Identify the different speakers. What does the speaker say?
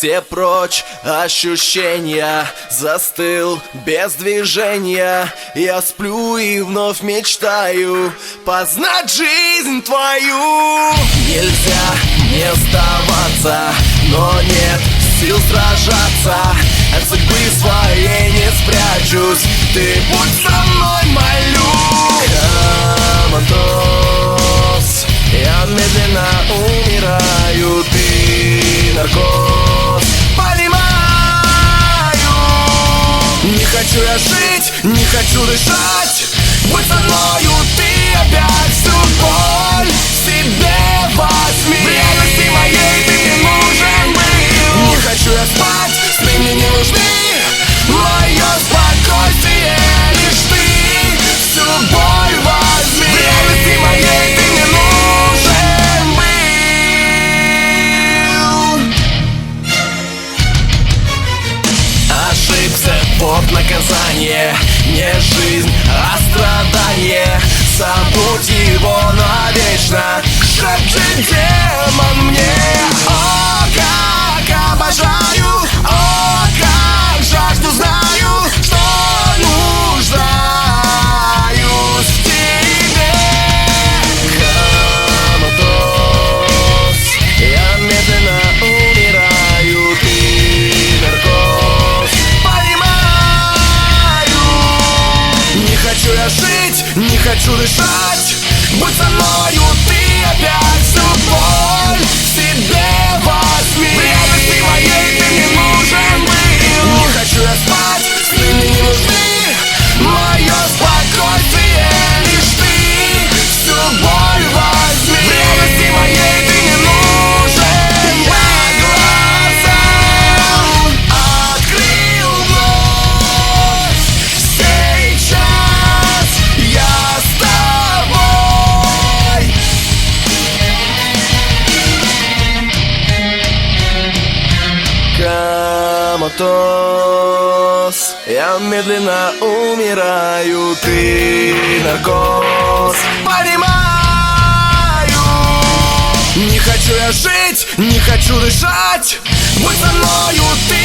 Speaker 1: все прочь ощущения. Застыл без движения. Я сплю и вновь мечтаю познать жизнь твою. Нельзя не сдаваться, но нет сил сражаться. От судьбы своей не спрячусь. Ты будь со мной, молю. Коматоз, я медленно умираю. Ты наркоз, понимаю. Не хочу я жить, не хочу дышать. Будь со мною, ты опять всю боль в себе возьми. В реальности моей ты мне нужен был. Не хочу я спать, сны мне не нужны. Мое спокойствие лишь ты. Всю боль возьми. В реальности моей ты мне нужен был. Ошибся, вот наказание. Не жизнь, а страдание. Забудь его навечно. Шепчет демон мне. О, как обожаю. О, как жажду знаю. Что нуждаюсь в тебе. Коматоз, я медленно умираю. Ты наркоз, понимаю. Не хочу я жить, не хочу дышать. Будь со мною, ты опять всю боль в себе возьми. В реальности моей ты мне нужен был. Не хочу я спать, сны мне не нужны. Мое спокойствие лишь ты. Всю боль возьми. В реальности моей ты мне нужен был. Я глаза открыл вновь. Сейчас я с тобой. Коматоз, я медленно умираю. Ты наркоз, понимаю. Не хочу я жить, не хочу дышать. Будь со мною, ты